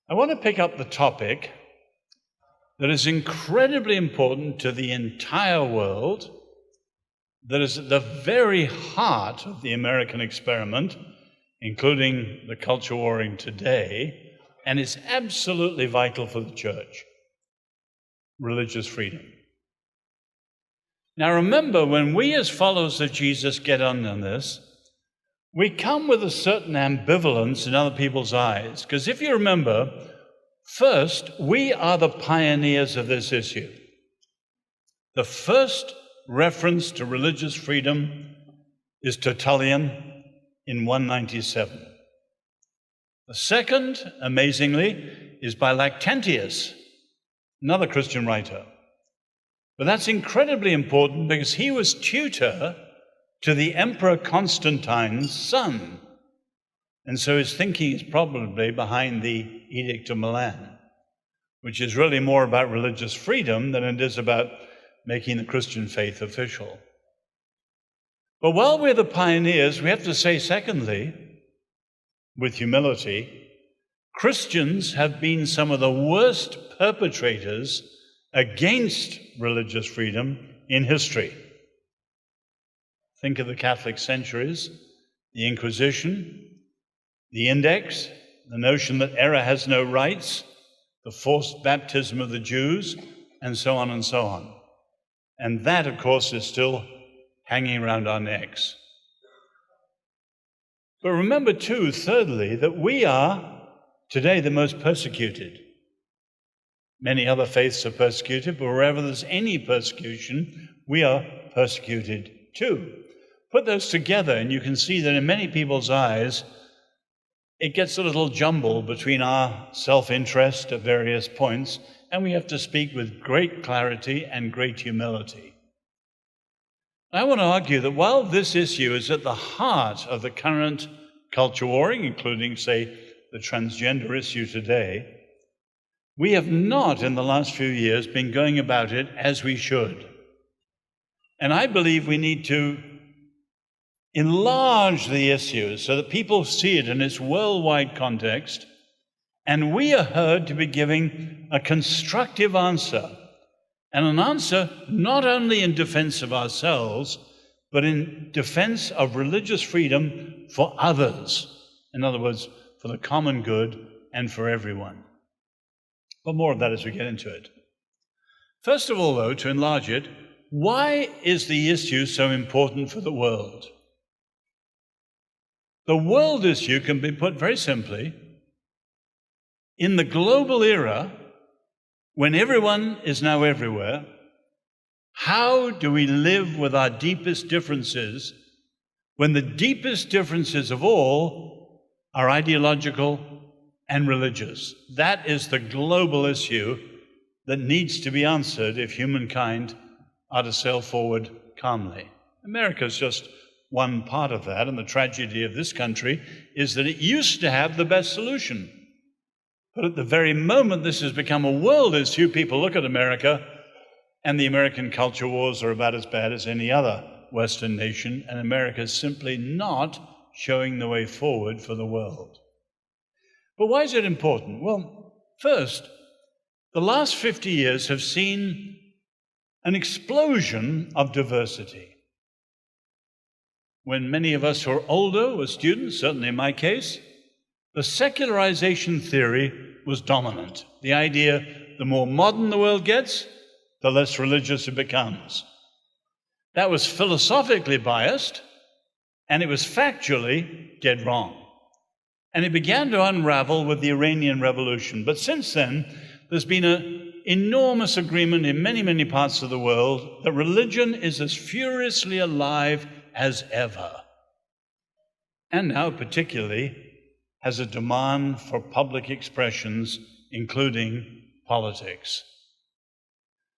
I want to pick up the topic that is incredibly important to the entire world, that is at the very heart of the American experiment, including the culture warring today, and is absolutely vital for the church: religious freedom. Now remember, when we as followers of Jesus get on this, we come with a certain ambivalence in other people's eyes. Because if you remember, first, we are the pioneers of this issue. The first reference to religious freedom is Tertullian in 197. The second, amazingly, is by Lactantius, another Christian writer. But that's incredibly important because he was tutor to the Emperor Constantine's son. And so his thinking is probably behind the Edict of Milan, which is really more about religious freedom than it is about making the Christian faith official. But while we're the pioneers, we have to say, secondly, with humility, Christians have been some of the worst perpetrators against religious freedom in history. Think of the Catholic centuries, the Inquisition, the Index, the notion that error has no rights, the forced baptism of the Jews, and so on and so on. And that, of course, is still hanging around our necks. But remember, too, thirdly, that we are today the most persecuted. Many other faiths are persecuted, but wherever there's any persecution, we are persecuted too. Put those together, and you can see that in many people's eyes, it gets a little jumbled between our self-interest at various points, and we have to speak with great clarity and great humility. I want to argue that while this issue is at the heart of the current culture warring, including, say, the transgender issue today, we have not, in the last few years, been going about it as we should. And I believe we need to enlarge the issue so that people see it in its worldwide context, and we are heard to be giving a constructive answer, and an answer not only in defense of ourselves, but in defense of religious freedom for others. In other words, for the common good and for everyone. But more of that as we get into it. First of all, though, to enlarge it, why is the issue so important for the world? The world issue can be put very simply: in the global era, when everyone is now everywhere, how do we live with our deepest differences when the deepest differences of all are ideological and religious? That is the global issue that needs to be answered if humankind are to sail forward calmly. America is just one part of that, and the tragedy of this country is that it used to have the best solution. But at the very moment this has become a world issue, people look at America, and the American culture wars are about as bad as any other Western nation, and America is simply not showing the way forward for the world. But why is it important? Well, first, the last 50 years have seen an explosion of diversity. When many of us who are older were students, certainly in my case, the secularization theory was dominant. The idea, the more modern the world gets, the less religious it becomes. That was philosophically biased, and it was factually dead wrong. And it began to unravel with the Iranian Revolution. But since then, there's been an enormous agreement in many, many parts of the world that religion is as furiously alive as ever. And now, particularly, has a demand for public expressions, including politics.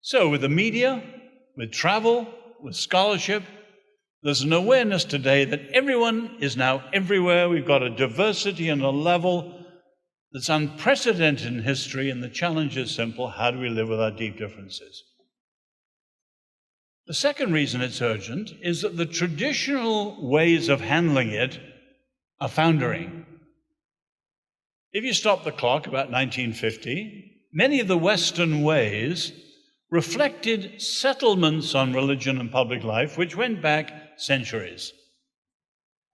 So with the media, with travel, with scholarship, there's an awareness today that everyone is now everywhere. We've got a diversity and a level that's unprecedented in history, and the challenge is simple: how do we live with our deep differences? The second reason it's urgent is that the traditional ways of handling it are foundering. If you stop the clock about 1950, many of the Western ways reflected settlements on religion and public life which went back centuries.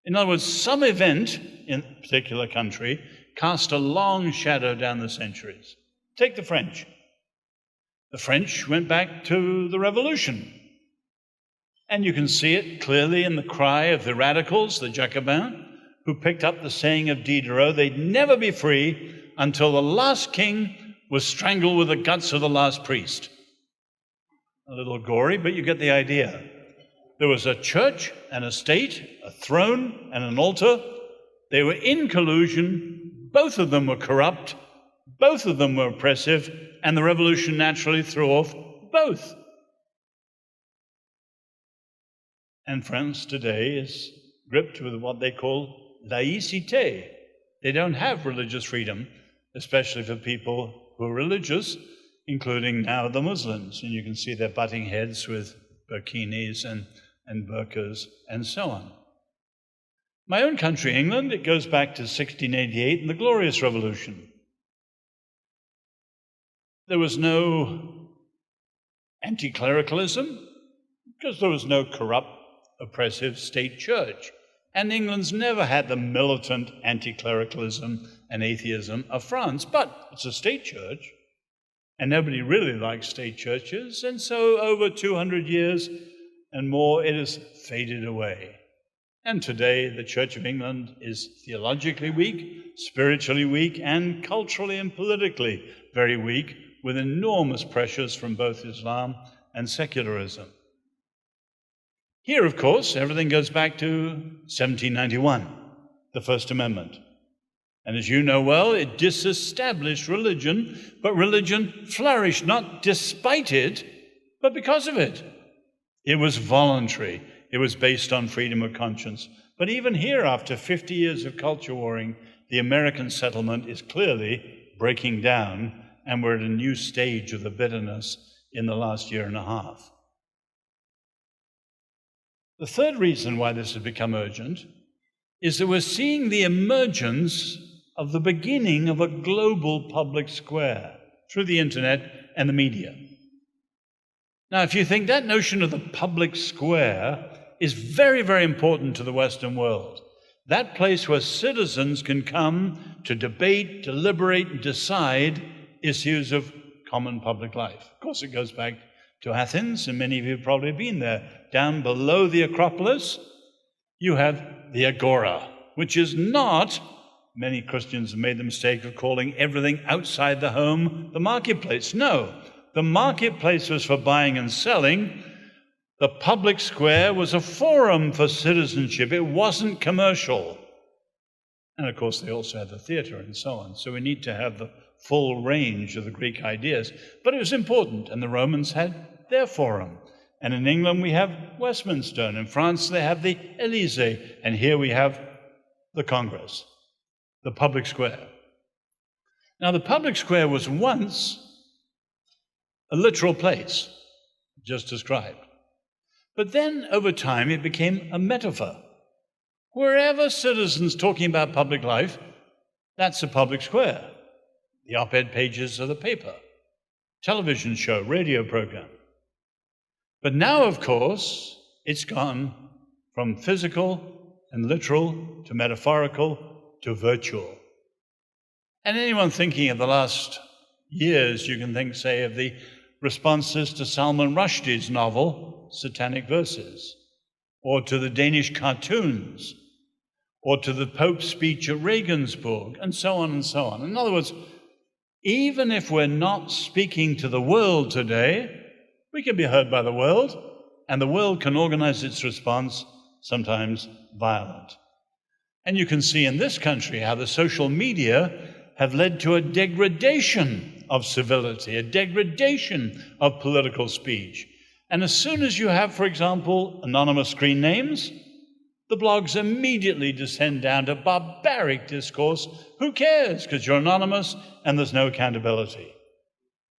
In other words, some event in a particular country cast a long shadow down the centuries. Take the French. The French went back to the Revolution. And you can see it clearly in the cry of the radicals, the Jacobins, who picked up the saying of Diderot, they'd never be free until the last king was strangled with the guts of the last priest. A little gory, but you get the idea. There was a church and a state, a throne and an altar. They were in collusion. Both of them were corrupt. Both of them were oppressive. And the revolution naturally threw off both. And France today is gripped with what they call laïcité. They don't have religious freedom, especially for people who are religious, including now the Muslims. And you can see their butting heads with burkinis and burqas and so on. My own country, England, it goes back to 1688 and the Glorious Revolution. There was no anti-clericalism because there was no corrupt, oppressive state church. And England's never had the militant anti-clericalism and atheism of France, but it's a state church, and nobody really likes state churches, and so over 200 years and more, it has faded away. And today, the Church of England is theologically weak, spiritually weak, and culturally and politically very weak, with enormous pressures from both Islam and secularism. Here, of course, everything goes back to 1791, the First Amendment. And as you know well, it disestablished religion, but religion flourished not despite it, but because of it. It was voluntary. It was based on freedom of conscience. But even here, after 50 years of culture warring, the American settlement is clearly breaking down, and we're at a new stage of the bitterness in the last year and a half. The third reason why this has become urgent is that we're seeing the emergence of the beginning of a global public square through the internet and the media. Now, if you think that notion of the public square is very, very important to the Western world, that place where citizens can come to debate, deliberate, and decide issues of common public life. Of course, it goes back to Athens, and many of you have probably been there. Down below the Acropolis, you have the Agora, which is not, many Christians have made the mistake of calling everything outside the home the marketplace. No, the marketplace was for buying and selling. The public square was a forum for citizenship. It wasn't commercial. And of course, they also had the theater and so on. So we need to have the full range of the Greek ideas. But it was important, and the Romans had their forum. And in England, we have Westminster. And in France, they have the Élysée. And here we have the Congress, the public square. Now, the public square was once a literal place, just described. But then, over time, it became a metaphor. Wherever citizens talking about public life, that's a public square. The op-ed pages of the paper, television show, radio program. But now, of course, it's gone from physical and literal to metaphorical to virtual. And anyone thinking of the last years, you can think, say, of the responses to Salman Rushdie's novel, Satanic Verses, or to the Danish cartoons, or to the Pope's speech at Regensburg, and so on and so on. In other words, even if we're not speaking to the world today, we can be heard by the world, and the world can organize its response, sometimes violent. And you can see in this country how the social media have led to a degradation of civility, a degradation of political speech. And as soon as you have, for example, anonymous screen names, the blogs immediately descend down to barbaric discourse. Who cares? Because you're anonymous and there's no accountability.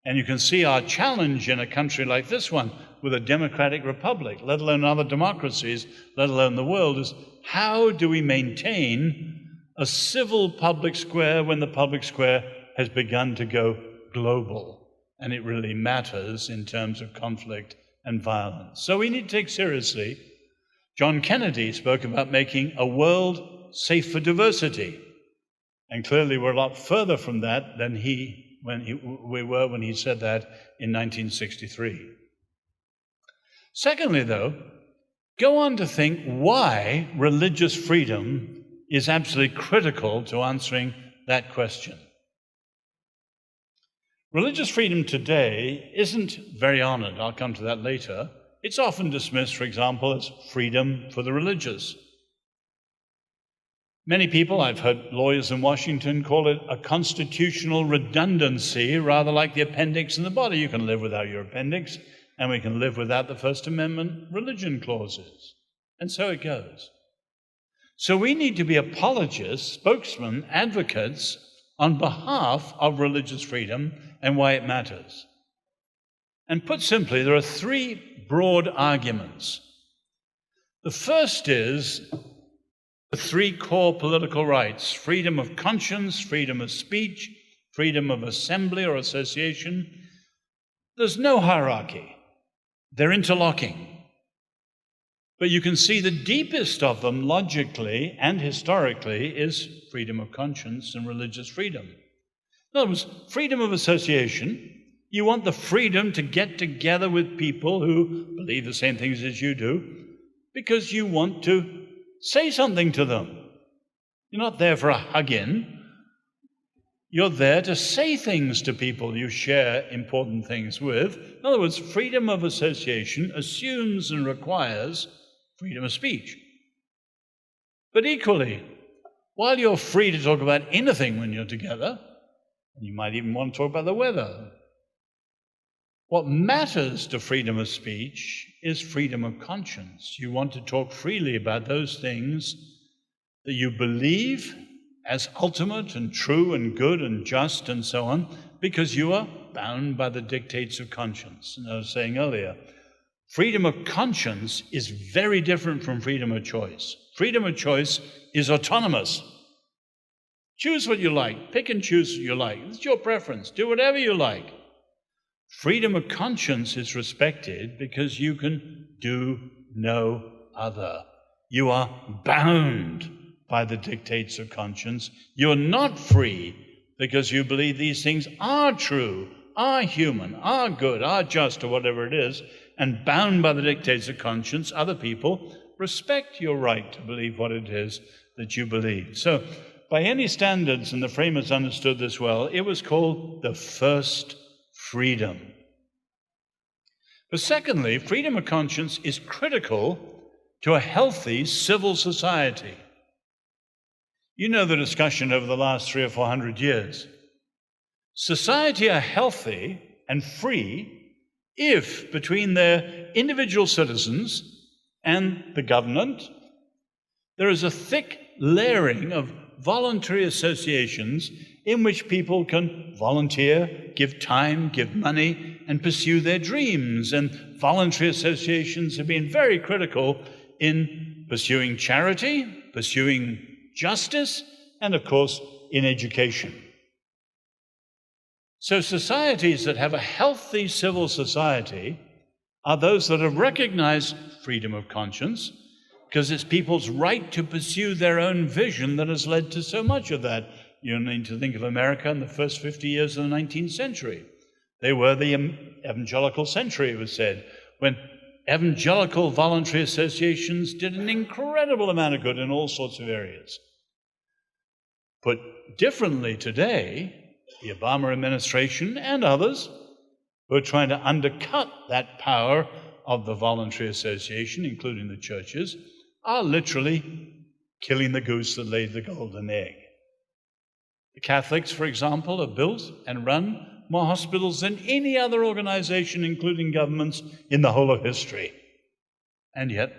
And you can see our challenge in a country like this one, with a democratic republic, let alone other democracies, let alone the world, is how do we maintain a civil public square when the public square has begun to go global, and it really matters in terms of conflict and violence. So we need to take seriously. John Kennedy spoke about making a world safe for diversity, and clearly we're a lot further from that than we were when he said that in 1963. Secondly, though, go on to think why religious freedom is absolutely critical to answering that question. Religious freedom today isn't very honored. I'll come to that later. It's often dismissed, for example, as freedom for the religious. Many people, I've heard lawyers in Washington call it a constitutional redundancy, rather like the appendix in the body. You can live without your appendix, and we can live without the First Amendment religion clauses. And so it goes. So we need to be apologists, spokesmen, advocates on behalf of religious freedom and why it matters. And put simply, there are three broad arguments. The first is the three core political rights: freedom of conscience, freedom of speech, freedom of assembly or association. There's no hierarchy. They're interlocking. But you can see the deepest of them logically and historically is freedom of conscience and religious freedom. In other words, freedom of association. You want the freedom to get together with people who believe the same things as you do because you want to say something to them. You're not there for a hug-in. You're there to say things to people you share important things with. In other words, freedom of association assumes and requires freedom of speech. But equally, while you're free to talk about anything when you're together, and you might even want to talk about the weather, what matters to freedom of speech is freedom of conscience. You want to talk freely about those things that you believe as ultimate and true and good and just and so on, because you are bound by the dictates of conscience. And I was saying earlier, freedom of conscience is very different from freedom of choice. Freedom of choice is autonomous. Choose what you like. Pick and choose what you like. It's your preference. Do whatever you like. Freedom of conscience is respected because you can do no other. You are bound by the dictates of conscience. You're not free because you believe these things are true, are human, are good, are just, or whatever it is, and bound by the dictates of conscience, other people respect your right to believe what it is that you believe. So, by any standards, and the framers understood this well, it was called the first freedom. But secondly, freedom of conscience is critical to a healthy civil society. You know the discussion over the last 300 or 400 years. Society are healthy and free if, between their individual citizens and the government, there is a thick layering of voluntary associations in which people can volunteer, give time, give money, and pursue their dreams. And voluntary associations have been very critical in pursuing charity, pursuing justice, and of course, in education. So societies that have a healthy civil society are those that have recognized freedom of conscience, because it's people's right to pursue their own vision that has led to so much of that. You need to think of America in the first 50 years of the 19th century. They were the evangelical century, it was said, when evangelical voluntary associations did an incredible amount of good in all sorts of areas. Put differently today, the Obama administration and others who are trying to undercut that power of the voluntary association, including the churches, are literally killing the goose that laid the golden egg. The Catholics, for example, have built and run more hospitals than any other organization, including governments, in the whole of history. And yet,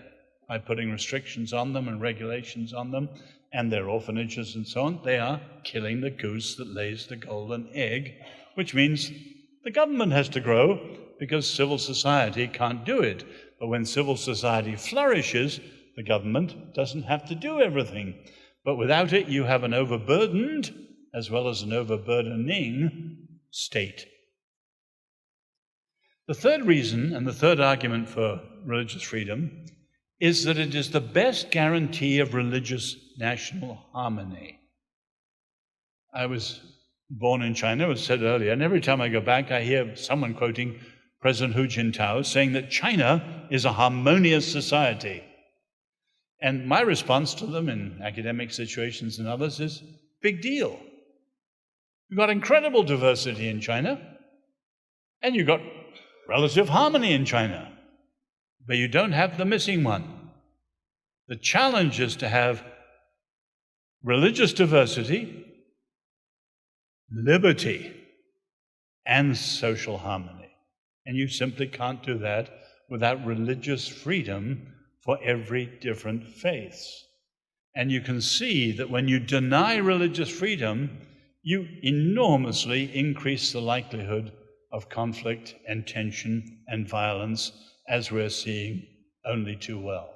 by putting restrictions on them and regulations on them, and their orphanages and so on, they are killing the goose that lays the golden egg, which means the government has to grow because civil society can't do it. But when civil society flourishes, the government doesn't have to do everything. But without it, you have an overburdened as well as an overburdening state. The third reason and the third argument for religious freedom is that it is the best guarantee of religious national harmony. I was born in China, it was said earlier, and every time I go back, I hear someone quoting President Hu Jintao saying that China is a harmonious society. And my response to them in academic situations and others is, big deal. You've got incredible diversity in China, and you've got relative harmony in China, but you don't have the missing one. The challenge is to have religious diversity, liberty, and social harmony. And you simply can't do that without religious freedom for every different faiths. And you can see that when you deny religious freedom, you enormously increase the likelihood of conflict and tension and violence, as we're seeing only too well.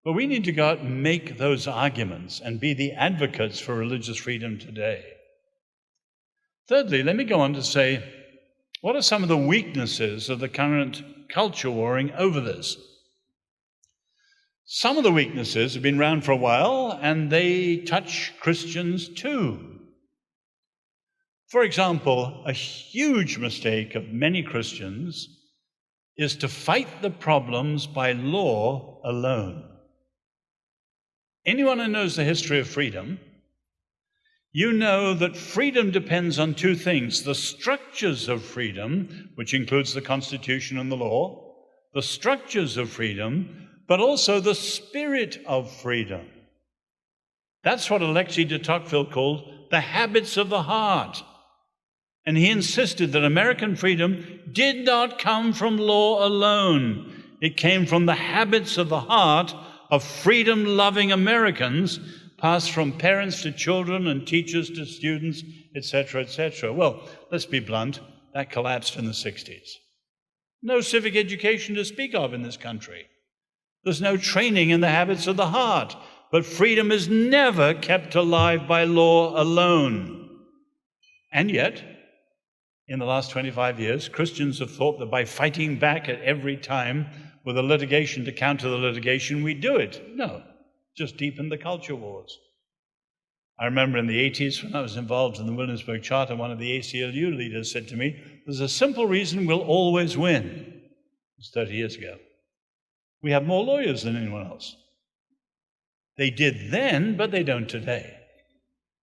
But we need to go out and make those arguments and be the advocates for religious freedom today. Thirdly, let me go on to say, what are some of the weaknesses of the current culture warring over this? Some of the weaknesses have been around for a while, and they touch Christians too. For example, a huge mistake of many Christians is to fight the problems by law alone. Anyone who knows the history of freedom, you know that freedom depends on two things: the structures of freedom, which includes the Constitution and the law, the structures of freedom, but also the spirit of freedom. That's what Alexis de Tocqueville called the habits of the heart. And he insisted that American freedom did not come from law alone. It came from the habits of the heart of freedom-loving Americans, passed from parents to children and teachers to students, etc., etc. Well, let's be blunt, that collapsed in the 60s. No civic education to speak of in this country. There's no training in the habits of the heart. But freedom is never kept alive by law alone. And yet, in the last 25 years, Christians have thought that by fighting back at every time with a litigation to counter the litigation, we do it. No, just deepen the culture wars. I remember in the 80s when I was involved in the Williamsburg Charter, one of the ACLU leaders said to me, there's a simple reason we'll always win. It was 30 years ago. We have more lawyers than anyone else. They did then, but they don't today.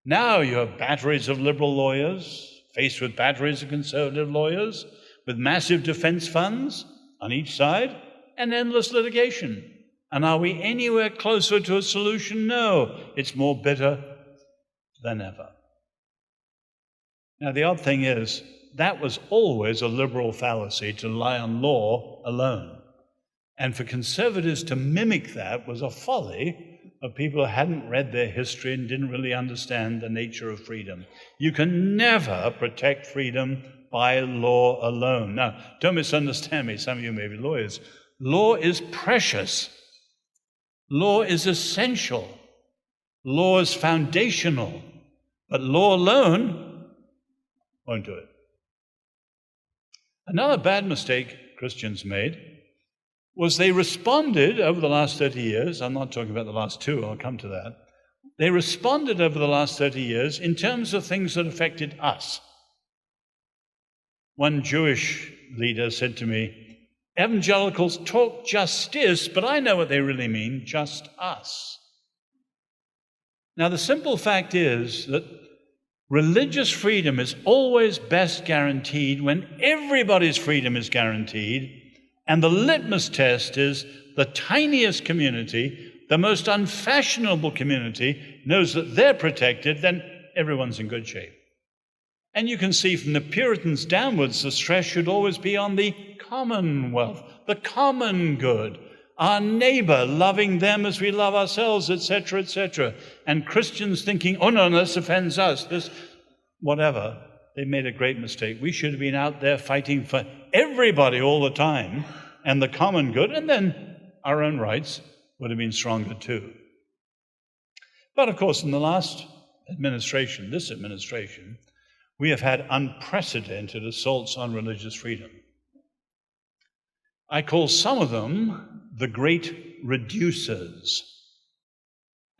Now you have batteries of liberal lawyers faced with batteries of conservative lawyers, with massive defense funds on each side, and endless litigation. And are we anywhere closer to a solution? No, it's more bitter than ever. Now, the odd thing is, that was always a liberal fallacy to rely on law alone. And for conservatives to mimic that was a folly of people who hadn't read their history and didn't really understand the nature of freedom. You can never protect freedom by law alone. Now, don't misunderstand me. Some of you may be lawyers. Law is precious. Law is essential. Law is foundational. But law alone won't do it. Another bad mistake Christians made was they responded over the last 30 years, I'm not talking about the last two, I'll come to that. They responded over the last 30 years in terms of things that affected us. One Jewish leader said to me, evangelicals talk justice, but I know what they really mean, just us. Now, the simple fact is that religious freedom is always best guaranteed when everybody's freedom is guaranteed. And the litmus test is the tiniest community, the most unfashionable community, knows that they're protected, then everyone's in good shape. And you can see from the Puritans downwards, the stress should always be on the commonwealth, the common good, our neighbor, loving them as we love ourselves, etc., etc. And Christians thinking, oh no, this offends us, this, whatever. They made a great mistake. We should have been out there fighting for everybody all the time and the common good, and then our own rights would have been stronger too. But of course, in the last administration, this administration, we have had unprecedented assaults on religious freedom. I call some of them the great reducers.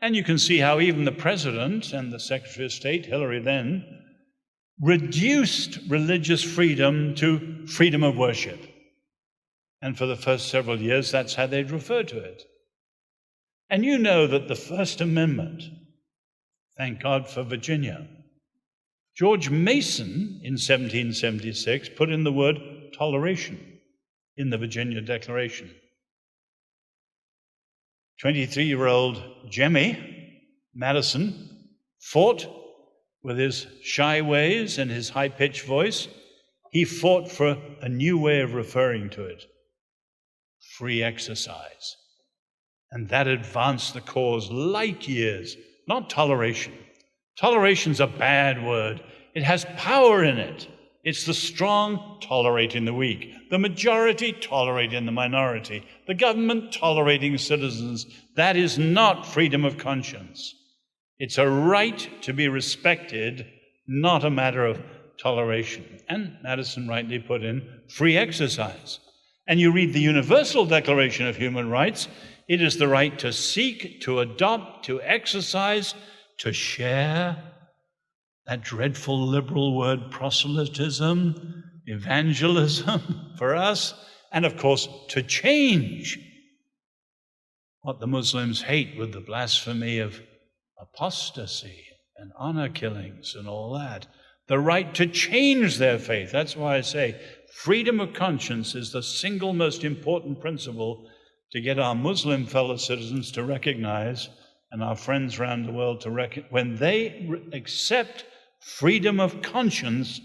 And you can see how even the President and the Secretary of State, Hillary then, reduced religious freedom to freedom of worship. And for the first several years, that's how they'd refer to it. And you know that the First Amendment, thank God for Virginia, George Mason in 1776 put in the word toleration in the Virginia Declaration. 23-year-old Jemmy Madison fought with his shy ways and his high-pitched voice. He fought for a new way of referring to it, free exercise. And that advanced the cause light years, not toleration. Toleration's a bad word. It has power in it. It's the strong tolerating the weak, the majority tolerating the minority, the government tolerating citizens. That is not freedom of conscience. It's a right to be respected, not a matter of toleration. And Madison rightly put in free exercise. And you read the Universal Declaration of Human Rights, it is the right to seek, to adopt, to exercise, to share. That dreadful liberal word proselytism, evangelism for us, and of course to change what the Muslims hate with the blasphemy of apostasy and honor killings and all that. The right to change their faith. That's why I say freedom of conscience is the single most important principle to get our Muslim fellow citizens to recognize, and our friends around the world to recognize. When they accept freedom of conscience,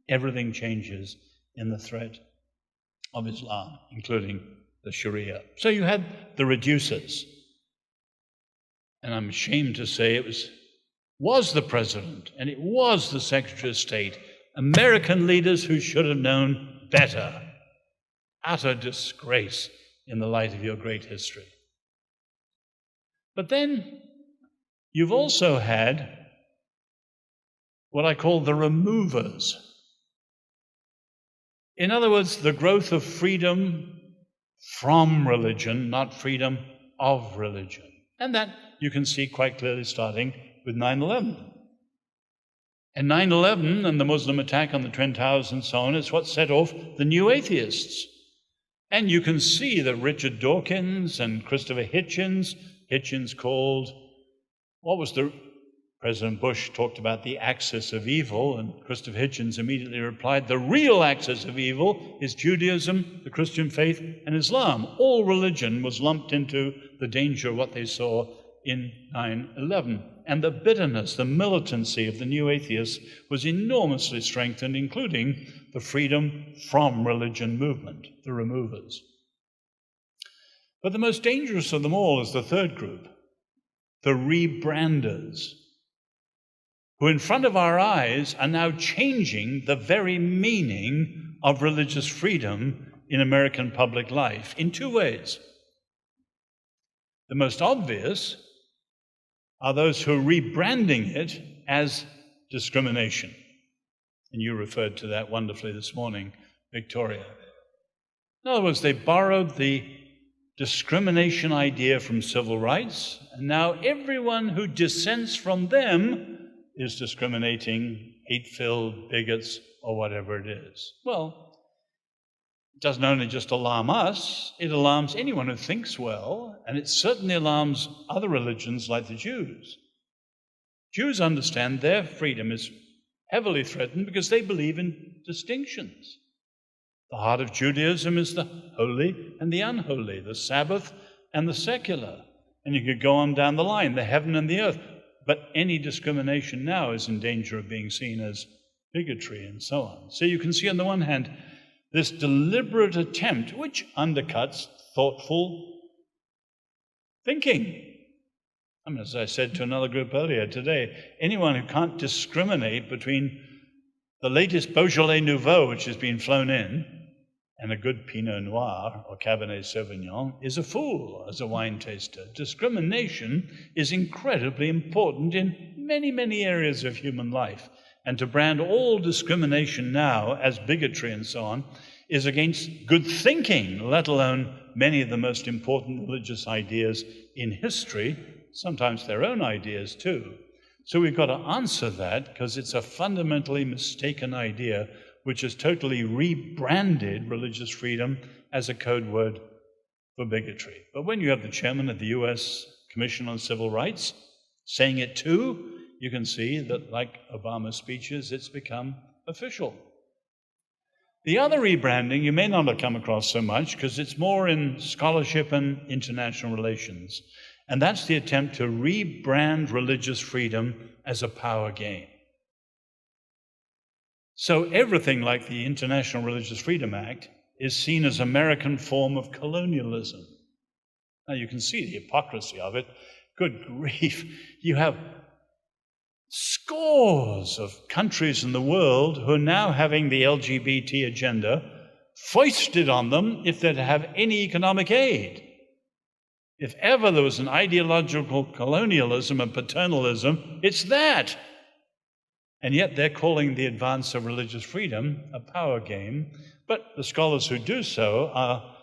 everything changes in the threat of Islam, including the Sharia. So you had the reducers. And I'm ashamed to say it was the President and it was the Secretary of State, American leaders who should have known better. Utter disgrace in the light of your great history. But then you've also had what I call the removers. In other words, the growth of freedom from religion, not freedom of religion. And that you can see quite clearly starting with 9/11. And 9/11 and the Muslim attack on the Twin Towers and so on is what set off the new atheists. And you can see that Richard Dawkins and Christopher Hitchens called, what was the, President Bush talked about the axis of evil, and Christopher Hitchens immediately replied, the real axis of evil is Judaism, the Christian faith, and Islam. All religion was lumped into the danger of what they saw in 9/11. And the bitterness, the militancy of the new atheists was enormously strengthened, including the freedom from religion movement, the removers. But the most dangerous of them all is the third group, the rebranders, who in front of our eyes are now changing the very meaning of religious freedom in American public life in two ways. The most obvious are those who are rebranding it as discrimination. And you referred to that wonderfully this morning, Victoria. In other words, they borrowed the discrimination idea from civil rights, and now everyone who dissents from them is discriminating, hate-filled, bigots, or whatever it is. Well, it doesn't only just alarm us, it alarms anyone who thinks well, and it certainly alarms other religions like the Jews. Jews understand their freedom is heavily threatened because they believe in distinctions. The heart of Judaism is the holy and the unholy, the Sabbath and the secular. And you could go on down the line, the heaven and the earth. But any discrimination now is in danger of being seen as bigotry and so on. So you can see on the one hand, this deliberate attempt, which undercuts thoughtful thinking. I mean, as I said to another group earlier today, anyone who can't discriminate between the latest Beaujolais Nouveau, which has been flown in, And a good Pinot Noir or Cabernet Sauvignon is a fool as a wine taster. Discrimination is incredibly important in many, many areas of human life. And to brand all discrimination now as bigotry and so on is against good thinking, let alone many of the most important religious ideas in history, sometimes their own ideas too. So we've got to answer that because it's a fundamentally mistaken idea which has totally rebranded religious freedom as a code word for bigotry. But when you have the chairman of the US Commission on Civil Rights saying it too, you can see that, like Obama's speeches, it's become official. The other rebranding you may not have come across so much because it's more in scholarship and international relations, and that's the attempt to rebrand religious freedom as a power game. So everything like the International Religious Freedom Act is seen as American form of colonialism. Now you can see the hypocrisy of it. Good grief. You have scores of countries in the world who are now having the LGBT agenda foisted on them if they're to have any economic aid. If ever there was an ideological colonialism and paternalism, it's that. And yet they're calling the advance of religious freedom a power game. But the scholars who do so are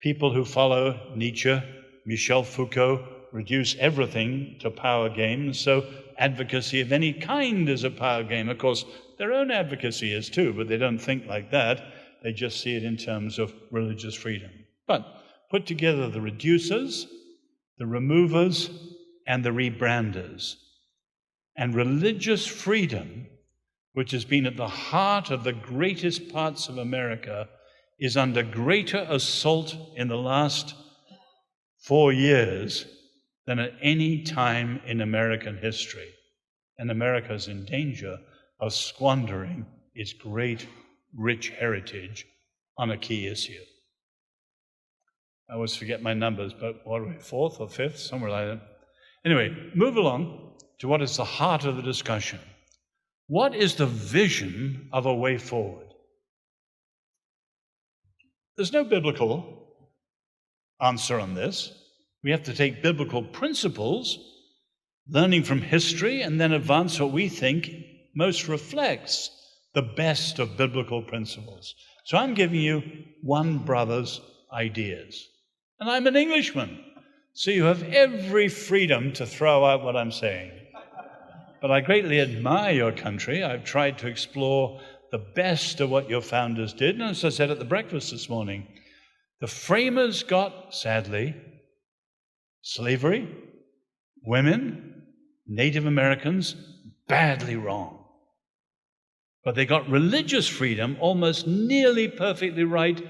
people who follow Nietzsche, Michel Foucault, reduce everything to power games. So advocacy of any kind is a power game. Of course, their own advocacy is too, but they don't think like that. They just see it in terms of religious freedom. But put together the reducers, the removers, and the rebranders. And religious freedom, which has been at the heart of the greatest parts of America, is under greater assault in the last 4 years than at any time in American history. And America is in danger of squandering its great, rich heritage on a key issue. I always forget my numbers, but what are we, 4th or 5th? Somewhere like that. Anyway, move along to what is the heart of the discussion. What is the vision of a way forward? There's no biblical answer on this. We have to take biblical principles, learning from history, and then advance what we think most reflects the best of biblical principles. So I'm giving you one brother's ideas. And I'm an Englishman, so you have every freedom to throw out what I'm saying. But I greatly admire your country. I've tried to explore the best of what your founders did. And as I said at the breakfast this morning, the framers got, sadly, slavery, women, Native Americans, badly wrong. But they got religious freedom almost nearly perfectly right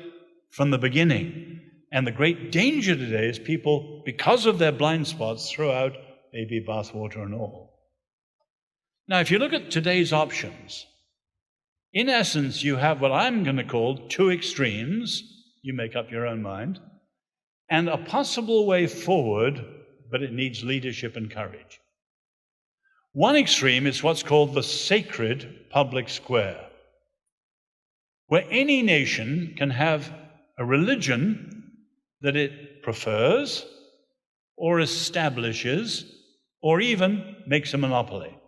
from the beginning. And the great danger today is people, because of their blind spots, throw out baby bathwater and all. Now, if you look at today's options, in essence, you have what I'm going to call two extremes. You make up your own mind. And a possible way forward, but it needs leadership and courage. One extreme is what's called the sacred public square, where any nation can have a religion that it prefers or establishes or even makes a monopoly.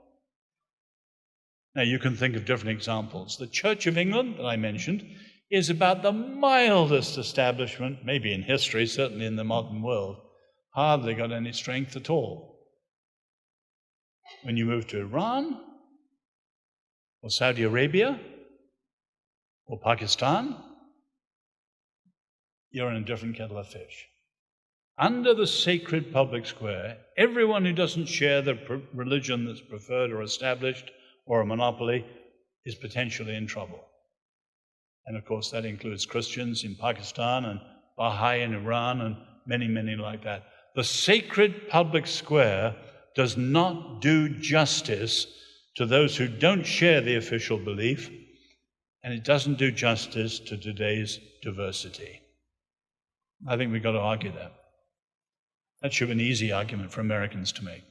Now, you can think of different examples. The Church of England, that I mentioned, is about the mildest establishment, maybe in history, certainly in the modern world. Hardly got any strength at all. When you move to Iran, or Saudi Arabia, or Pakistan, you're in a different kettle of fish. Under the sacred public square, everyone who doesn't share the religion that's preferred or established or a monopoly is potentially in trouble. And of course, that includes Christians in Pakistan and Baha'i in Iran and many, many like that. The sacred public square does not do justice to those who don't share the official belief, and it doesn't do justice to today's diversity. I think we've got to argue that. That should be an easy argument for Americans to make.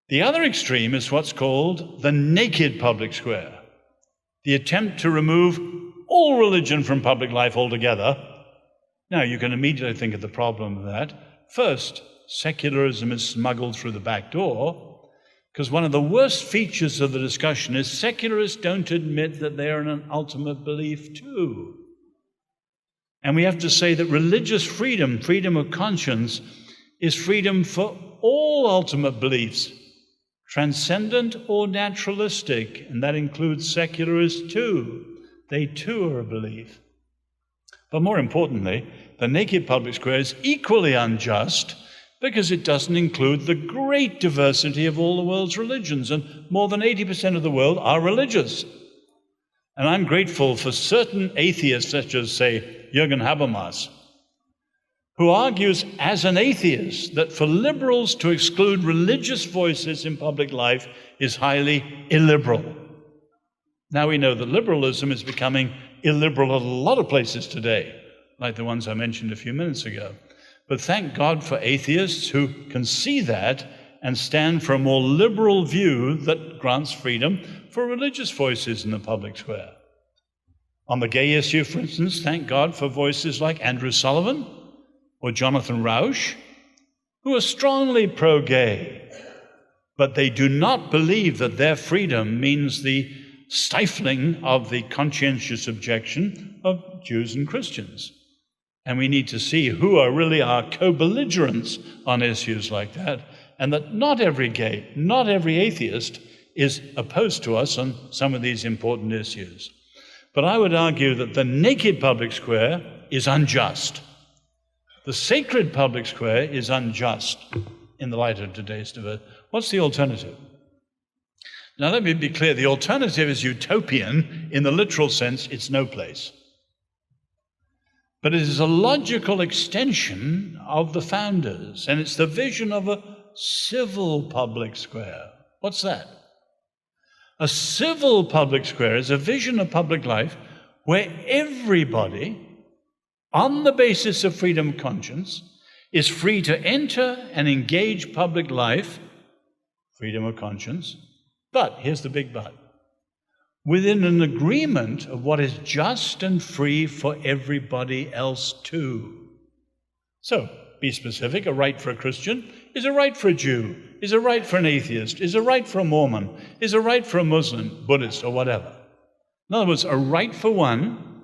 The other extreme is what's called the naked public square, the attempt to remove all religion from public life altogether. Now, you can immediately think of the problem of that. First, secularism is smuggled through the back door, because one of the worst features of the discussion is secularists don't admit that they're in an ultimate belief too. And we have to say that religious freedom, freedom of conscience, is freedom for all ultimate beliefs, transcendent or naturalistic, and that includes secularists too. They too are a belief. But more importantly, the naked public square is equally unjust because it doesn't include the great diversity of all the world's religions, and more than 80% of the world are religious. And I'm grateful for certain atheists, such as, say, Jürgen Habermas, who argues as an atheist that for liberals to exclude religious voices in public life is highly illiberal. Now we know that liberalism is becoming illiberal at a lot of places today, like the ones I mentioned a few minutes ago. But thank God for atheists who can see that and stand for a more liberal view that grants freedom for religious voices in the public square. On the gay issue, for instance, thank God for voices like Andrew Sullivan or Jonathan Rauch, who are strongly pro-gay, but they do not believe that their freedom means the stifling of the conscientious objection of Jews and Christians. And we need to see who are really our co-belligerents on issues like that, and that not every gay, not every atheist is opposed to us on some of these important issues. But I would argue that the naked public square is unjust. The sacred public square is unjust in the light of today's debate. What's the alternative? Now, let me be clear. The alternative is utopian. In the literal sense, it's no place. But it is a logical extension of the founders, and it's the vision of a civil public square. What's that? A civil public square is a vision of public life where everybody, on the basis of freedom of conscience, is free to enter and engage public life, freedom of conscience, but, here's the big but, within an agreement of what is just and free for everybody else too. So, be specific. A right for a Christian is a right for a Jew, is a right for an atheist, is a right for a Mormon, is a right for a Muslim, Buddhist, or whatever. In other words, a right for one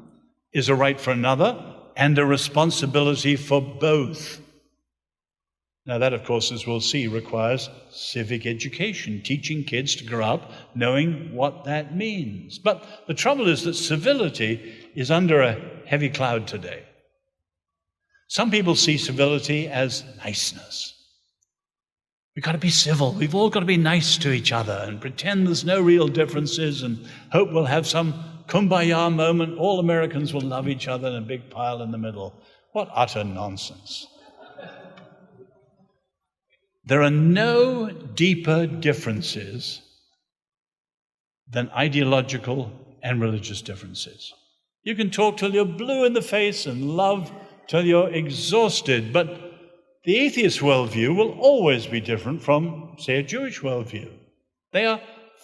is a right for another and a responsibility for both. Now that, of course, as we'll see, requires civic education, teaching kids to grow up knowing what that means. But the trouble is that civility is under a heavy cloud today. Some people see civility as niceness. We've got to be civil. We've all got to be nice to each other and pretend there's no real differences and hope we'll have some kumbaya moment. All Americans will love each other in a big pile in the middle. What utter nonsense. There are no deeper differences than ideological and religious differences. You can talk till you're blue in the face and love till you're exhausted, but the atheist worldview will always be different from, say, a Jewish worldview. They are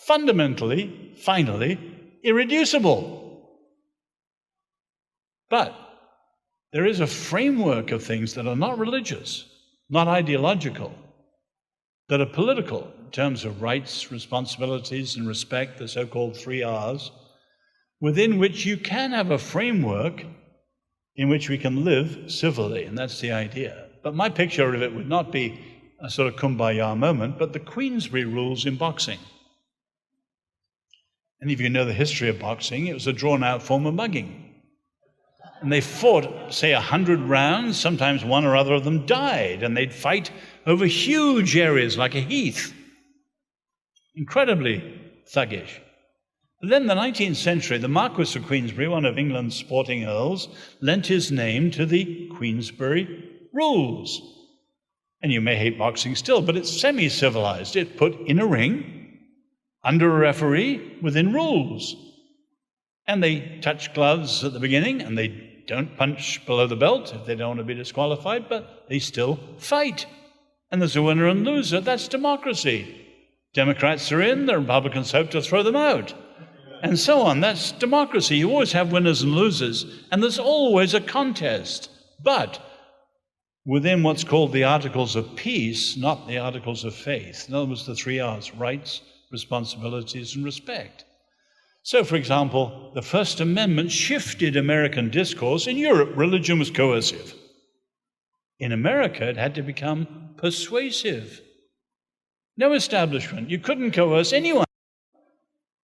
fundamentally, finally, irreducible. But there is a framework of things that are not religious, not ideological, that are political in terms of rights, responsibilities, and respect, the so-called 3 R's, within which you can have a framework in which we can live civilly, and that's the idea. But my picture of it would not be a sort of kumbaya moment, but the Queensberry rules in boxing. And if you know the history of boxing, it was a drawn-out form of mugging. And they fought, say, 100 rounds. Sometimes one or other of them died, and they'd fight over huge areas like a heath. Incredibly thuggish. But then in the 19th century, the Marquis of Queensberry, one of England's sporting earls, lent his name to the Queensberry rules. And you may hate boxing still, but it's semi-civilized. It put in a ring, under a referee, within rules. And they touch gloves at the beginning, and they don't punch below the belt if they don't want to be disqualified, but they still fight. And there's a winner and loser. That's democracy. Democrats are in, the Republicans hope to throw them out. and so on. That's democracy. You always have winners and losers, and there's always a contest. But within what's called the Articles of Peace, not the Articles of Faith. In other words, the 3 R's: rights, responsibilities, and respect. So, for example, the First Amendment shifted American discourse. In Europe, religion was coercive. In America, it had to become persuasive. No establishment. You couldn't coerce anyone.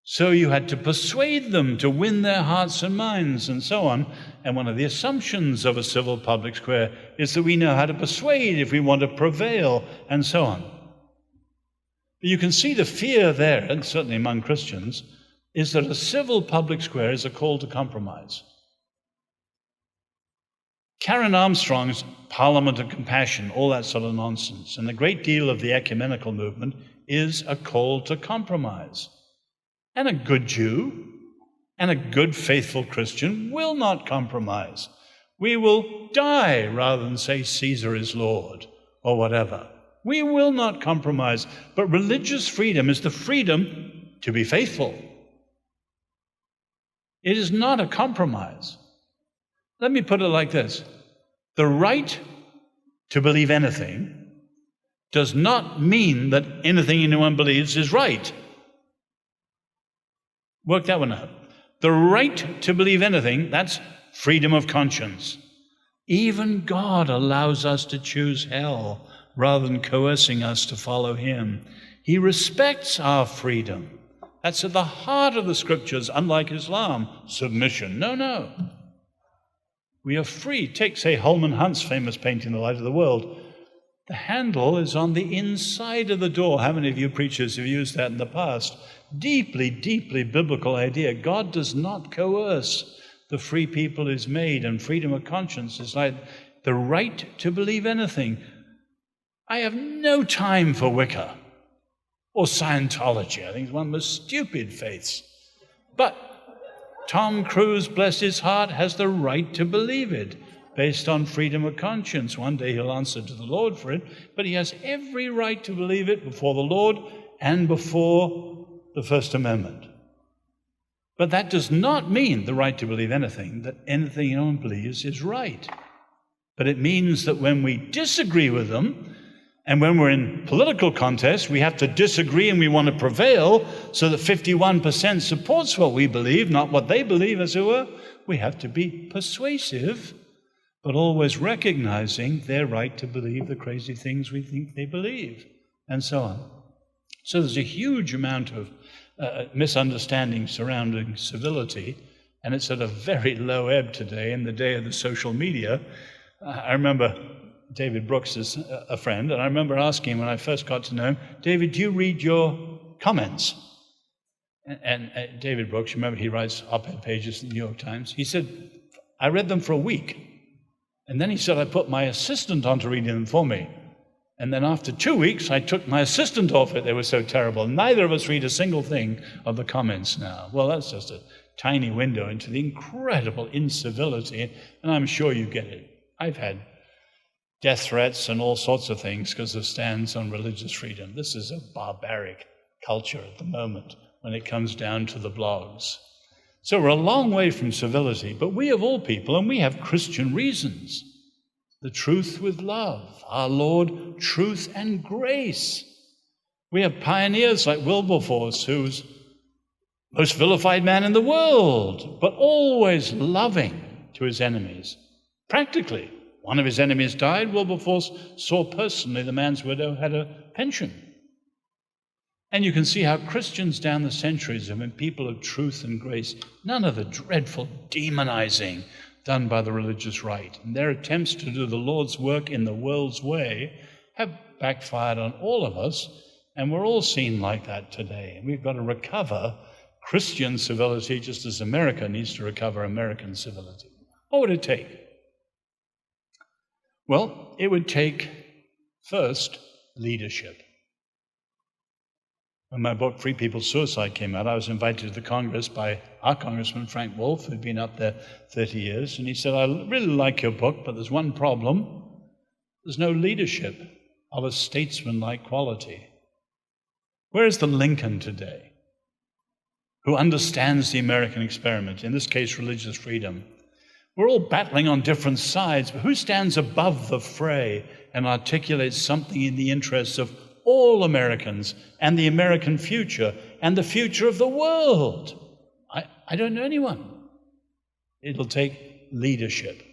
So you had to persuade them to win their hearts and minds and so on. And one of the assumptions of a civil public square is that we know how to persuade if we want to prevail and so on. But you can see the fear there, and certainly among Christians, is that a civil public square is a call to compromise. Karen Armstrong's Parliament of Compassion, all that sort of nonsense, and a great deal of the ecumenical movement is a call to compromise. And a good Jew and a good faithful Christian will not compromise. We will die rather than say Caesar is Lord or whatever. We will not compromise. But religious freedom is the freedom to be faithful. It is not a compromise. Let me put it like this. The right to believe anything does not mean that anything anyone believes is right. Work that one out. The right to believe anything, that's freedom of conscience. Even God allows us to choose hell rather than coercing us to follow him. He respects our freedom. That's at the heart of the scriptures, unlike Islam. Submission. No. We are free. Take, say, Holman Hunt's famous painting, The Light of the World. The handle is on the inside of the door. How many of you preachers have used that in the past? Deeply, deeply biblical idea. God does not coerce the free people he's made, and freedom of conscience is like the right to believe anything. I have no time for Wicca or Scientology. I think it's one of the most stupid faiths. But Tom Cruise, bless his heart, has the right to believe it based on freedom of conscience. One day he'll answer to the Lord for it, but he has every right to believe it before the Lord and before the First Amendment. But that does not mean the right to believe anything, that anything anyone believes is right. But it means that when we disagree with them, and when we're in political contests, we have to disagree and we want to prevail so that 51% supports what we believe, not what they believe, as it were. We have to be persuasive, but always recognizing their right to believe the crazy things we think they believe, and so on. So there's a huge amount of misunderstanding surrounding civility, and it's at a very low ebb today in the day of the social media. I remember David Brooks is a friend, and I remember asking him when I first got to know him, David, do you read your comments? And David Brooks, remember he writes op-ed pages in the New York Times, he said, I read them for a week. And then he said, I put my assistant on to reading them for me. And then after 2 weeks, I took my assistant off it. They were so terrible. Neither of us read a single thing of the comments now. Well, that's just a tiny window into the incredible incivility, and I'm sure you get it. I've had death threats and all sorts of things because of stands on religious freedom. This is a barbaric culture at the moment when it comes down to the blogs. So we're a long way from civility, but we of all people, and we have Christian reasons. The truth with love, our Lord, truth and grace. We have pioneers like Wilberforce, who's most vilified man in the world, but always loving to his enemies. Practically, one of his enemies died. Wilberforce saw personally the man's widow had a pension. And you can see how Christians down the centuries have been people of truth and grace. None of the dreadful demonizing done by the religious right. And their attempts to do the Lord's work in the world's way have backfired on all of us, and we're all seen like that today. And we've got to recover Christian civility just as America needs to recover American civility. What would it take? Well, it would take, first, leadership. When my book, Free People's Suicide, came out, I was invited to the Congress by our Congressman, Frank Wolf, who'd been up there 30 years, and he said, I really like your book, but there's one problem. There's no leadership of a statesman-like quality. Where is the Lincoln today? who understands the American experiment, in this case, religious freedom. We're all battling on different sides, but who stands above the fray and articulates something in the interests of all Americans and the American future and the future of the world? I don't know anyone. It'll take leadership,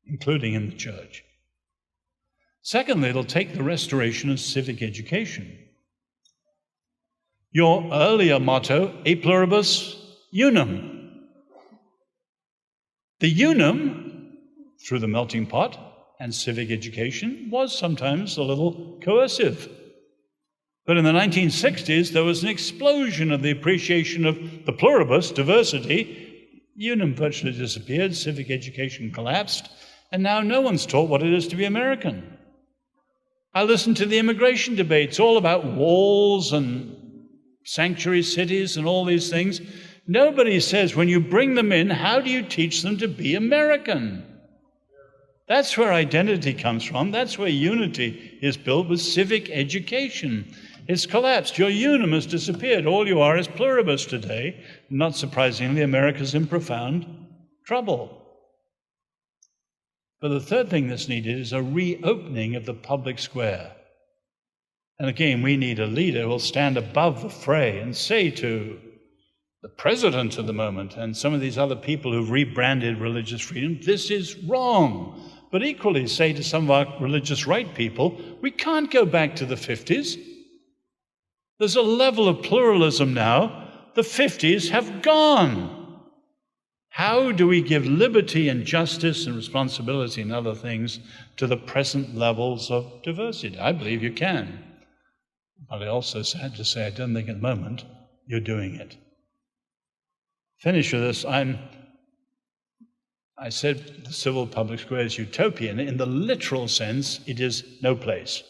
including in the church. Secondly, it'll take the restoration of civic education. Your earlier motto, e pluribus unum. The unum, through the melting pot and civic education, was sometimes a little coercive. But in the 1960s, there was an explosion of the appreciation of the pluribus, diversity. Unum virtually disappeared, civic education collapsed, and now no one's taught what it is to be American. I listen to the immigration debates, all about walls and sanctuary cities and all these things. Nobody says, when you bring them in, how do you teach them to be American? That's where identity comes from. That's where unity is built, with civic education. It's collapsed. Your unum has disappeared. All you are is pluribus today. Not surprisingly, America's in profound trouble. But the third thing that's needed is a reopening of the public square. And again, we need a leader who will stand above the fray and say to the president at the moment and some of these other people who've rebranded religious freedom, this is wrong. But equally say to some of our religious right people, we can't go back to the 50s. There's a level of pluralism now. The 50s have gone. How do we give liberty and justice and responsibility and other things to the present levels of diversity? I believe you can. But I also had to say, I don't think at the moment you're doing it. Finish with this. I said the civil public square is utopian. In the literal sense, it is no place.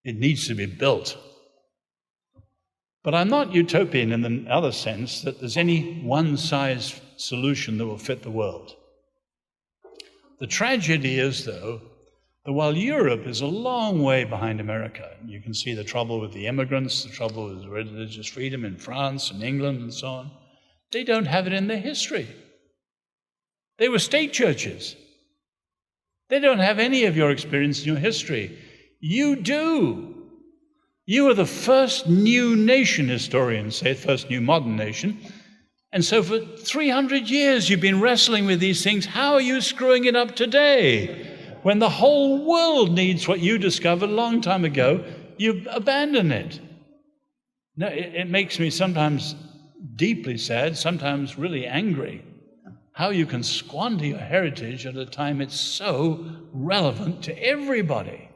It needs to be built. But I'm not utopian in the other sense that there's any one-size solution that will fit the world. The tragedy is, though, that while Europe is a long way behind America, you can see the trouble with the immigrants, the trouble with religious freedom in France and England and so on, they don't have it in their history. They were state churches. They don't have any of your experience in your history. You do. You are the first new nation, historians say, first new modern nation. And so for 300 years you've been wrestling with these things. How are you screwing it up today? When the whole world needs what you discovered a long time ago, you abandon it. No, it makes me sometimes deeply sad, sometimes really angry, how you can squander your heritage at a time it's so relevant to everybody.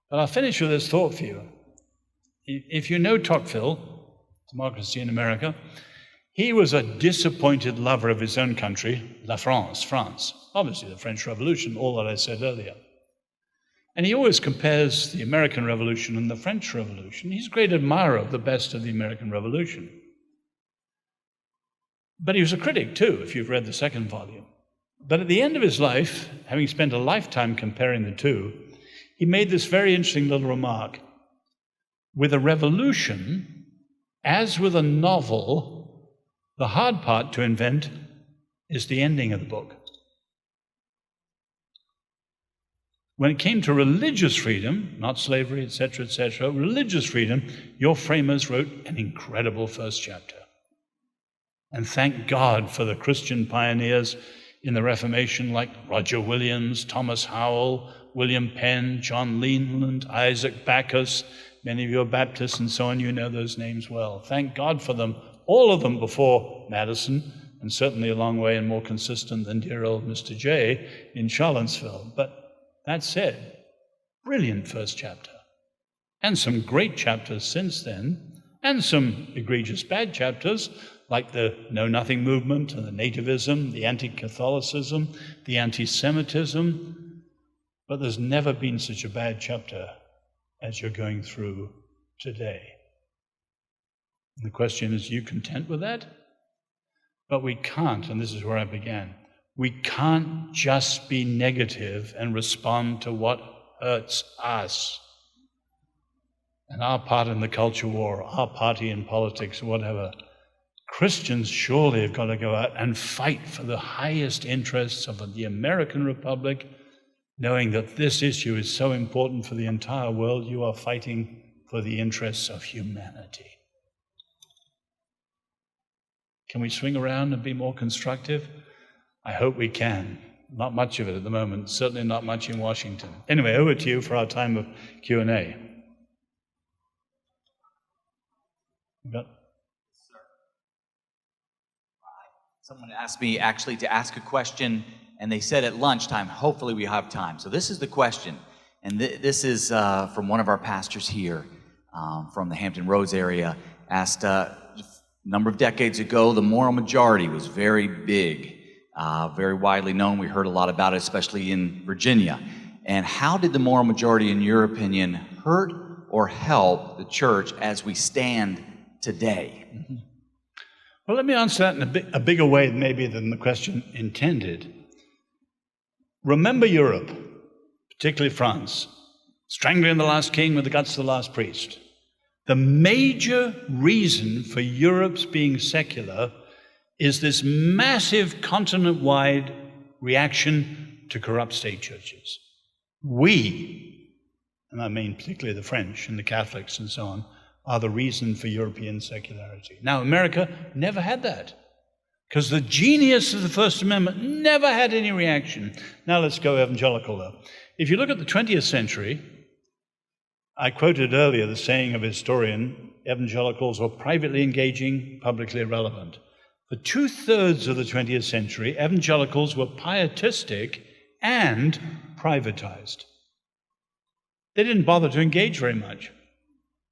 But I'll finish with this thought for you. If you know Tocqueville, Democracy in America, he was a disappointed lover of his own country, France, obviously the French Revolution, all that I said earlier. And he always compares the American Revolution and the French Revolution. He's a great admirer of the best of the American Revolution. But he was a critic too, if you've read the second volume. But at the end of his life, having spent a lifetime comparing the two, he made this very interesting little remark. With a revolution, as with a novel, the hard part to invent is the ending of the book. When it came to religious freedom, not slavery, etc., religious freedom, your framers wrote an incredible first chapter. And thank God for the Christian pioneers in the Reformation like Roger Williams, Thomas Howell, William Penn, John Leland, Isaac Backus. Many of you are Baptists and so on, you know those names well. Thank God for them, all of them before Madison, and certainly a long way and more consistent than dear old Mr. J in Charlottesville. But that said, brilliant first chapter. And some great chapters since then, and some egregious bad chapters, like the Know-Nothing movement and the nativism, the anti-Catholicism, the anti-Semitism. But there's never been such a bad chapter as you're going through today. And the question is, are you content with that? But we can't, and this is where I began, we can't just be negative and respond to what hurts us. and our part in the culture war, our party in politics, or whatever. Christians surely have got to go out and fight for the highest interests of the American Republic, knowing that this issue is so important for the entire world. You are fighting for the interests of humanity. Can we swing around and be more constructive? I hope we can. Not much of it at the moment, certainly not much in Washington. Anyway, over to you for our time of Q&A. Someone asked me actually to ask a question, and they said at lunchtime, hopefully we have time. So this is the question, and this is from one of our pastors here from the Hampton Roads area. Asked a number of decades ago, the moral majority was very big, very widely known. We heard a lot about it, especially in Virginia. And how did the moral majority, in your opinion, hurt or help the church as we stand today? Mm-hmm. Well, let me answer that in a bigger way maybe than the question intended. Remember Europe, particularly France, strangling the last king with the guts of the last priest. The major reason for Europe's being secular is this massive continent-wide reaction to corrupt state churches. We, and I mean particularly the French and the Catholics and so on, are the reason for European secularity. Now, America never had that, because the genius of the First Amendment never had any reaction. Now let's go evangelical, though. If you look at the 20th century, I quoted earlier the saying of a historian, evangelicals were privately engaging, publicly irrelevant. For 2/3 of the 20th century, evangelicals were pietistic and privatized. They didn't bother to engage very much.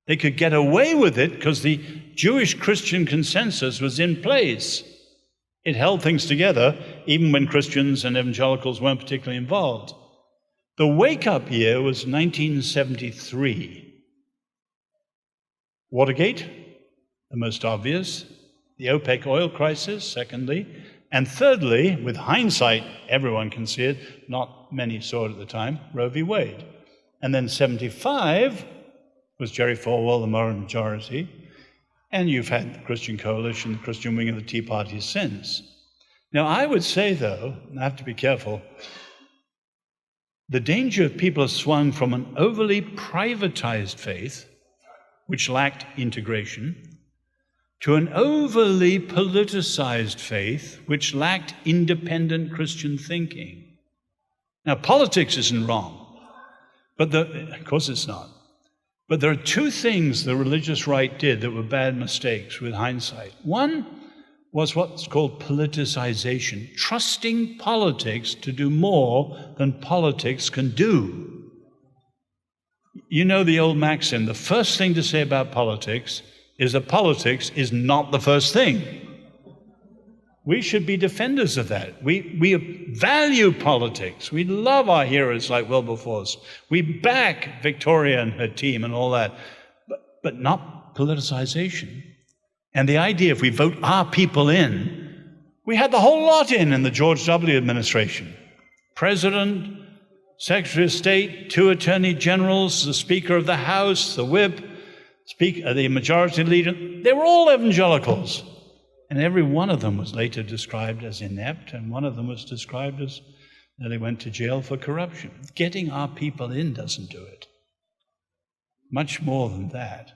They could get away with it because the Jewish Christian consensus was in place. It held things together even when Christians and evangelicals weren't particularly involved. The wake-up year was 1973. Watergate, the most obvious. The OPEC oil crisis, secondly. And thirdly, with hindsight, everyone can see it, not many saw it at the time, Roe v. Wade. And then 75 was Jerry Falwell, the moral majority. And you've had the Christian Coalition, the Christian wing of the Tea Party since. Now, I would say, though, and I have to be careful, the danger of people have swung from an overly privatized faith, which lacked integration, to an overly politicized faith, which lacked independent Christian thinking. Now, politics isn't wrong, but of course it's not. But there are two things the religious right did that were bad mistakes with hindsight. One was what's called politicization, trusting politics to do more than politics can do. You know the old maxim, the first thing to say about politics is that politics is not the first thing. We should be defenders of that. We value politics. We love our heroes like Wilberforce. We back Victoria and her team and all that, but not politicization. And the idea if we vote our people in, we had the whole lot in the George W. administration. President, Secretary of State, 2 attorney generals, the Speaker of the House, the whip, the majority leader. They were all evangelicals. And every one of them was later described as inept, and one of them was described as they went to jail for corruption. Getting our people in doesn't do it. Much more than that.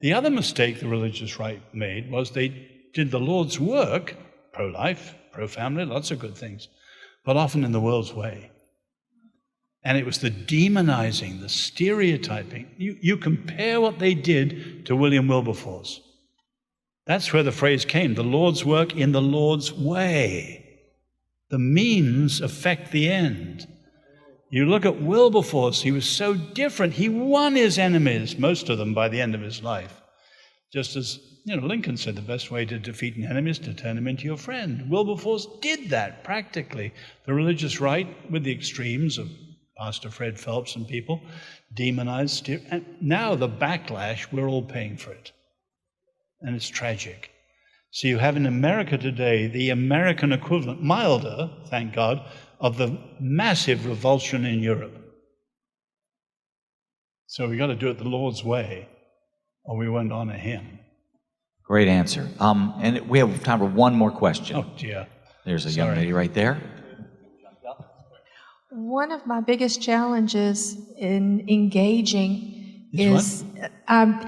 The other mistake the religious right made was they did the Lord's work, pro-life, pro-family, lots of good things, but often in the world's way. And it was the demonizing, the stereotyping. You compare what they did to William Wilberforce. That's where the phrase came, the Lord's work in the Lord's way. The means affect the end. You look at Wilberforce, he was so different. He won his enemies, most of them, by the end of his life. Just as Lincoln said, the best way to defeat an enemy is to turn him into your friend. Wilberforce did that practically. The religious right, with the extremes of Pastor Fred Phelps and people, demonized. And now the backlash, we're all paying for it. And it's tragic. So you have in America today the American equivalent, milder, thank God, of the massive revulsion in Europe. So we got to do it the Lord's way, or we won't honor him. Great answer. And we have time for one more question. Oh, dear. There's a young lady right there. One of my biggest challenges in engaging Is I'm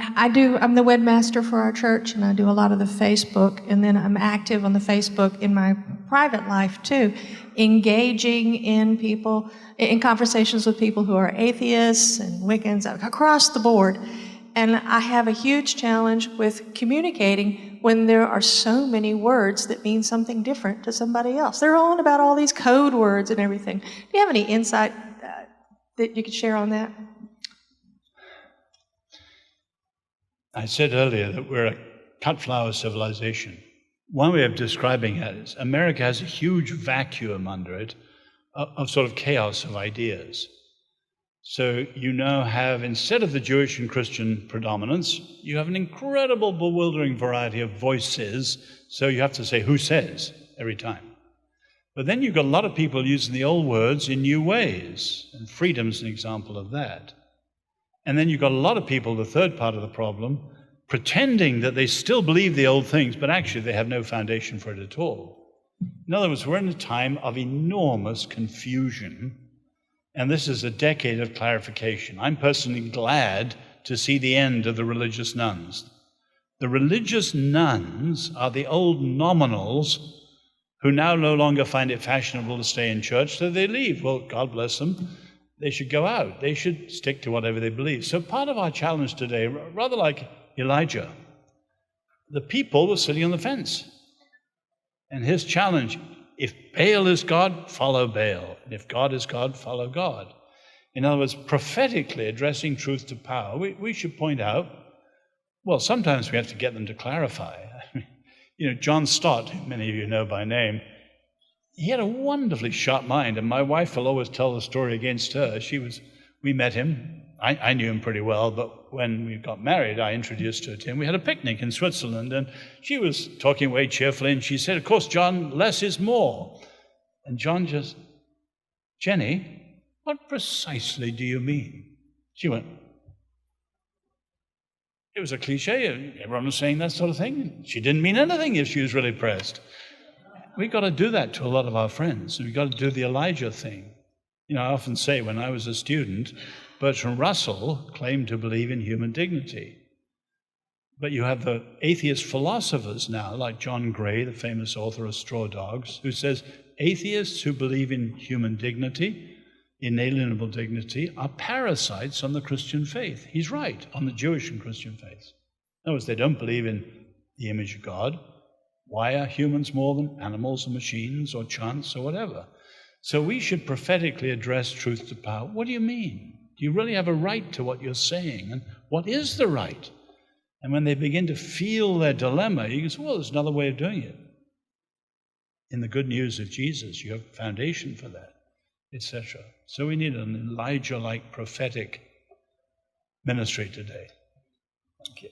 the webmaster for our church, and I do a lot of the Facebook, and then I'm active on the Facebook in my private life too, engaging in conversations with people who are atheists and Wiccans across the board. And I have a huge challenge with communicating when there are so many words that mean something different to somebody else. They're on about all these code words and everything. Do you have any insight that you could share on that? I said earlier that we're a cut flower civilization. One way of describing it is America has a huge vacuum under it of sort of chaos of ideas. So you now have, instead of the Jewish and Christian predominance, you have an incredible, bewildering variety of voices. So you have to say, who says, every time. But then you've got a lot of people using the old words in new ways, and freedom's an example of that. And then you've got a lot of people, the third part of the problem, pretending that they still believe the old things, but actually they have no foundation for it at all. In other words, we're in a time of enormous confusion. And this is a decade of clarification. I'm personally glad to see the end of the religious nuns. The religious nuns are the old nominals who now no longer find it fashionable to stay in church, so they leave. Well, God bless them. They should go out. They should stick to whatever they believe. So part of our challenge today, rather like Elijah, the people were sitting on the fence. And his challenge, if Baal is God, follow Baal. And if God is God, follow God. In other words, prophetically addressing truth to power, we should point out, well, sometimes we have to get them to clarify. John Stott, who many of you know by name, he had a wonderfully sharp mind, and my wife will always tell the story against her. We met him. I knew him pretty well, but when we got married, I introduced her to him. We had a picnic in Switzerland, and she was talking away cheerfully, and she said, of course, John, less is more. And John just, Jenny, what precisely do you mean? She went, it was a cliche. Everyone was saying that sort of thing. She didn't mean anything if she was really pressed. We've got to do that to a lot of our friends. We've got to do the Elijah thing. I often say when I was a student, Bertrand Russell claimed to believe in human dignity. But you have the atheist philosophers now, like John Gray, the famous author of Straw Dogs, who says atheists who believe in human dignity, inalienable dignity, are parasites on the Christian faith. He's right, on the Jewish and Christian faith. In other words, they don't believe in the image of God. Why are humans more than animals or machines or chance or whatever? So we should prophetically address truth to power. What do you mean? Do you really have a right to what you're saying? And what is the right? And when they begin to feel their dilemma, you can say, well, there's another way of doing it. In the good news of Jesus, you have foundation for that, etc. So we need an Elijah-like prophetic ministry today. Thank you.